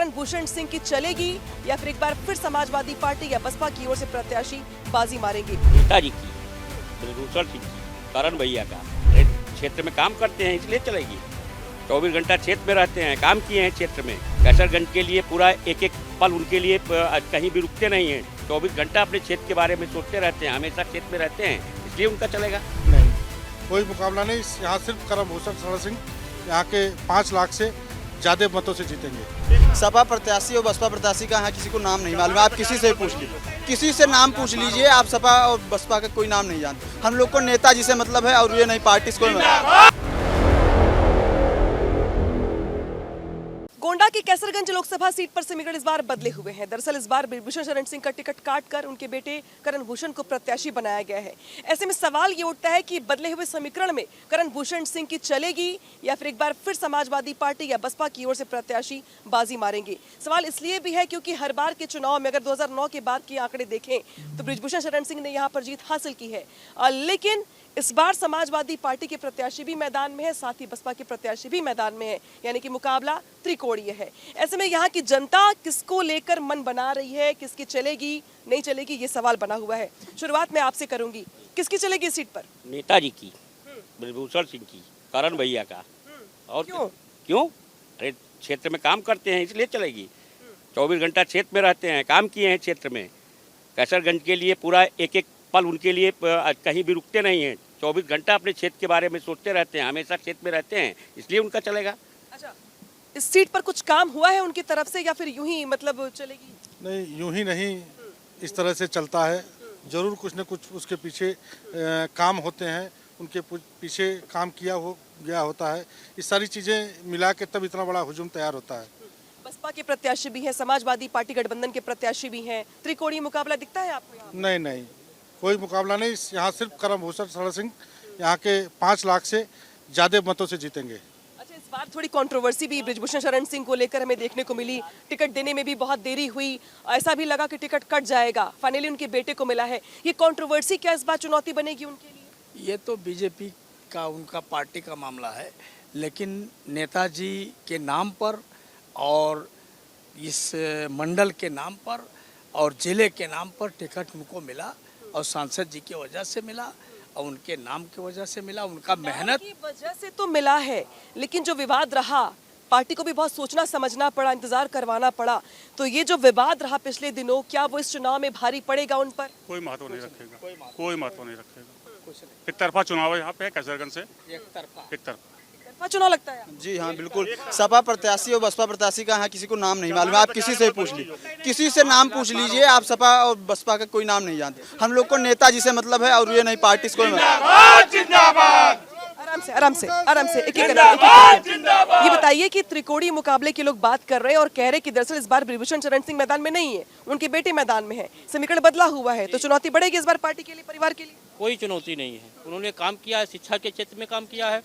करण भूषण सिंह की चलेगी या फिर एक बार फिर समाजवादी पार्टी या बसपा की ओर से प्रत्याशी बाजी मारेंगे? नेताजी की, भूषण सिंह की, करण भैया का क्षेत्र में काम करते हैं इसलिए चलेगी। 24 घंटा क्षेत्र में रहते हैं, काम किए हैं क्षेत्र में। कैसरगंज के लिए पूरा एक एक पल उनके लिए कहीं भी रुकते नहीं हैं। 24 घंटा अपने क्षेत्र के बारे में सोचते रहते हैं, हमेशा क्षेत्र में रहते हैं, इसलिए उनका चलेगा। नहीं, कोई मुकाबला नहीं। यहाँ सिर्फ करण भूषण सिंह यहाँ के 5 लाख से ज़्यादा मतों से जीतेंगे। सपा प्रत्याशी और बसपा प्रत्याशी का यहाँ किसी को नाम नहीं मालूम। आप किसी से पूछ लीजिए, किसी से नाम पूछ लीजिए, आप सपा और बसपा का कोई नाम नहीं जानते। हम लोग को नेताजी से मतलब है और ये नहीं पार्टी से कोई मतलब। गोंडा की कैसरगंज लोकसभा सीट पर समीकरण इस बार बदले हुए हैं। दरअसल इस बार ब्रिजभूषण शरण सिंह का टिकट काटकर उनके बेटे करण भूषण को प्रत्याशी बनाया गया है। ऐसे में सवाल ये उठता है कि बदले हुए समीकरण में करण भूषण सिंह की चलेगी या फिर एक बार फिर समाजवादी पार्टी या बसपा की ओर से प्रत्याशी बाजी मारेंगे। सवाल इसलिए भी है क्योंकि हर बार के चुनाव में अगर 2009 के बाद के आंकड़े देखें तो ब्रिजभूषण शरण सिंह ने यहाँ पर जीत हासिल की है, लेकिन इस बार समाजवादी पार्टी के प्रत्याशी भी मैदान में है, साथ ही बसपा के प्रत्याशी भी मैदान में है, यानी कि मुकाबला त्रिकोणीय है। ऐसे में यहाँ की जनता किसको लेकर मन बना रही है, किसकी चलेगी नहीं चलेगी, ये सवाल बना हुआ है। शुरुआत में आपसे करूंगी, किसकी चलेगी इस सीट पर? नेताजी की, ब्रिजभूषण सिंह की, करण भैया का। और क्यों? अरे क्षेत्र में काम करते हैं इसलिए चलेगी। 24 घंटा क्षेत्र में रहते हैं, काम किए हैं क्षेत्र में। कैसरगंज के लिए पूरा एक एक पल उनके लिए कहीं भी रुकते नहीं हैं। 24 घंटा अपने क्षेत्र के बारे में सोचते रहते हैं, हमेशा क्षेत्र में रहते हैं, इसलिए उनका चलेगा। अच्छा, इस सीट पर कुछ काम हुआ है उनकी तरफ से या फिर यूं ही मतलब चलेगी? नहीं, यूं ही नहीं, इस तरह से चलता है। जरूर कुछ न कुछ उसके पीछे काम होते हैं, उनके पीछे काम किया गया होता है। ये सारी चीज़ें मिला के तब इतना बड़ा हुजूम तैयार होता है। बसपा के प्रत्याशी भी हैं, समाजवादी पार्टी गठबंधन के प्रत्याशी भी हैं, त्रिकोणीय मुकाबला दिखता है आपको यहाँ? नहीं, कोई मुकाबला नहीं। यहाँ सिर्फ करण भूषण सिंह यहाँ के 5 लाख से ज़्यादा मतों से जीतेंगे। अच्छा, इस बार थोड़ी कंट्रोवर्सी भी ब्रिजभूषण शरण सिंह को लेकर हमें देखने को मिली। टिकट देने में भी बहुत देरी हुई, ऐसा भी लगा कि टिकट कट जाएगा, फाइनली उनके बेटे को मिला है। ये कंट्रोवर्सी क्या इस बार चुनौती बनेगी उनके लिए? ये तो बीजेपी का, उनका पार्टी का मामला है, लेकिन नेताजी के नाम पर और इस मंडल के नाम पर और जिले के नाम पर टिकट उनको मिला और सांसद जी की वजह से मिला और उनके नाम की वजह से मिला। उनका मेहनत की वजह से तो मिला है, लेकिन जो विवाद रहा, पार्टी को भी बहुत सोचना समझना पड़ा, इंतजार करवाना पड़ा। तो ये जो विवाद रहा पिछले दिनों, क्या वो इस चुनाव में भारी पड़ेगा उन पर? कोई महत्व नहीं रखेगा, कोई महत्व नहीं रखेगा। एक तरफा चुनाव है यहाँ पे कैसरगंज से, एक तरफा चुनाव लगता है। जी हाँ, बिल्कुल। सपा प्रत्याशी और बसपा प्रत्याशी का यहाँ किसी को नाम नहीं मालूम। आप किसी से पूछ लीजिए, किसी से नाम पूछ लीजिए, आप सपा और बसपा का कोई नाम नहीं जानते। हम लोग को नेताजी से मतलब है और ये नहीं पार्टी से कोई मतलब। आराम से एक ये बताइए कि त्रिकोणीय मुकाबले के लोग बात कर रहे हैं और कह रहे हैं कि दरअसल इस बार ब्रिजभूषण शरण सिंह मैदान में नहीं है, उनके बेटे मैदान में है, समीकरण बदला हुआ है, तो चुनौती बढ़ेगी इस बार पार्टी के लिए, परिवार के लिए? कोई चुनौती नहीं है। उन्होंने काम किया है, शिक्षा के क्षेत्र में काम किया है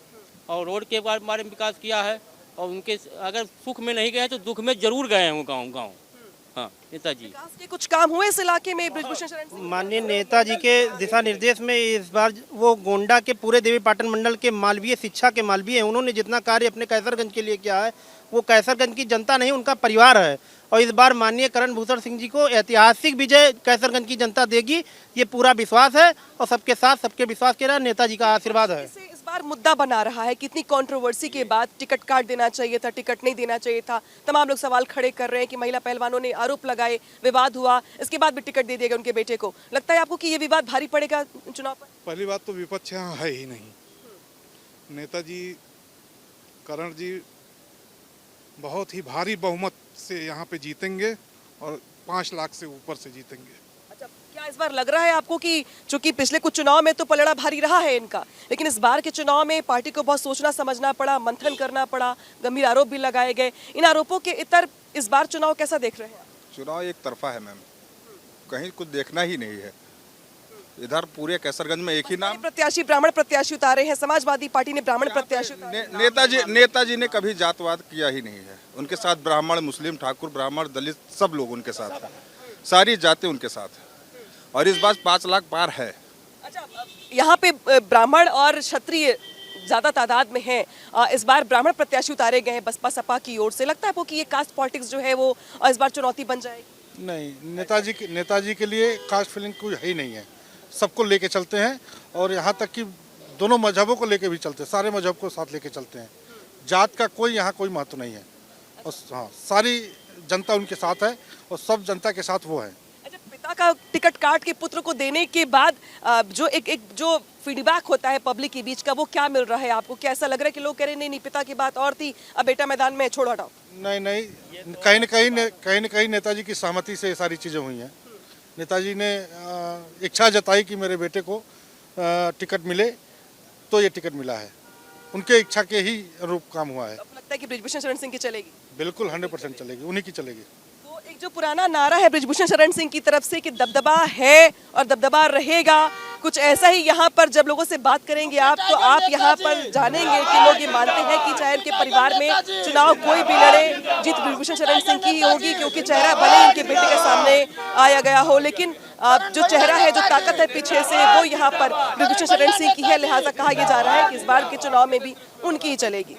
और रोड के बारे में विकास किया है, और उनके अगर सुख में नहीं गए तो दुख में जरूर गए हैं गाँव। हाँ, नेताजी के कुछ काम हुए इस इलाके में ब्रिजभूषण शरण सिंह? माननीय नेताजी के दिशा निर्देश में इस बार वो गोंडा के पूरे देवीपाटन मंडल के मालवीय शिक्षा के मालवीय हैं। उन्होंने जितना कार्य अपने कैसरगंज के लिए किया है वो कैसरगंज की जनता नहीं, उनका परिवार है। और इस बार माननीय करण भूषण सिंह जी को ऐतिहासिक विजय कैसरगंज की जनता देगी, ये पूरा विश्वास है। और सबके साथ सबके विश्वास के लिए नेताजी का आशीर्वाद है। इस बार मुद्दा बना रहा है, कितनी कंट्रोवर्सी के बाद टिकट काट देना चाहिए था, टिकट नहीं देना चाहिए था, तमाम लोग सवाल खड़े कर रहे हैं कि महिला पहलवानों ने आरोप लगाए, विवाद हुआ, इसके बाद भी टिकट दे दिया उनके बेटे को। लगता है आपको कि ये विवाद भारी पड़ेगा चुनाव पर? पहली बात तो विपक्ष यहाँ है ही नहीं। नेताजी करण जी बहुत ही भारी बहुमत से यहाँ पे जीतेंगे और 5 लाख से ऊपर से जीतेंगे। अच्छा, क्या इस बार लग रहा है आपको कि चूंकि पिछले कुछ चुनाव में तो पलड़ा भारी रहा है इनका, लेकिन इस बार के चुनाव में पार्टी को बहुत सोचना समझना पड़ा, मंथन करना पड़ा, गंभीर आरोप भी लगाए गए, इन आरोपों के इतर इस बार चुनाव कैसा देख रहे हैं? चुनाव एक तरफा है मैम, कहीं कुछ देखना ही नहीं है। इधर पूरे कैसरगंज में एक ही नाम, प्रत्याशी ब्राह्मण प्रत्याशी उतारे हैं, समाजवादी पार्टी ने ब्राह्मण प्रत्याशी नेताजी ने कभी जातवाद किया ही नहीं है। उनके साथ ब्राह्मण, मुस्लिम, ठाकुर, ब्राह्मण, दलित सब लोग उनके साथ हैं, सारी जाति उनके साथ है और इस बार 5 लाख पार है। अच्छा, यहाँ पे ब्राह्मण और क्षत्रिय ज्यादा तादाद में हैं, इस बार ब्राह्मण प्रत्याशी उतारे गए हैं बसपा सपा की ओर से, लगता है आपको कि ये कास्ट पॉलिटिक्स जो है वो इस बार चुनौती बन जाएगी? नहीं, नेताजी के लिए कास्ट फीलिंग कोई है ही नहीं है। सबको लेके चलते हैं और यहाँ तक कि दोनों मजहबों को लेके भी चलते हैं, सारे मजहब को साथ लेके चलते हैं। जात का कोई यहाँ कोई महत्व नहीं है और हाँ, सारी जनता उनके साथ है और सब जनता के साथ वो है। अच्छा, पिता का टिकट काट के पुत्र को देने के बाद जो एक जो फीडबैक होता है पब्लिक के बीच का, वो क्या मिल रहा है आपको? क्या ऐसा लग रहा है कि लोग कह रहे नहीं पिता की बात और थी, अब बेटा मैदान में, छोड़ो हटाओ? नहीं, कहीं न कहीं नेताजी की सहमति से ये सारी चीज़ें हुई हैं। नेताजी ने इच्छा जताई कि मेरे बेटे को टिकट मिले, तो ये टिकट मिला है। उनके इच्छा के ही अनुरूप काम हुआ है। तो लगता है कि बृजभूषण शरण सिंह की चलेगी? बिल्कुल 100% चलेगी, उन्हीं की चलेगी। तो एक जो पुराना नारा है बृजभूषण शरण सिंह की तरफ से कि दबदबा है और दबदबा रहेगा, कुछ ऐसा ही यहाँ पर जब लोगों से बात करेंगे आप, तो आप यहाँ पर जानेंगे कि लोग ये मानते हैं कि चाहे उनके परिवार में चुनाव कोई भी लड़े, जीत बृजभूषण शरण सिंह की ही होगी, क्योंकि चेहरा भले ही उनके बेटे के सामने आया गया हो, लेकिन जो चेहरा है, जो ताकत है पीछे से, वो यहाँ पर बृजभूषण शरण सिंह की है। लिहाजा कहा यह जा रहा है कि इस बार के चुनाव में भी उनकी ही चलेगी।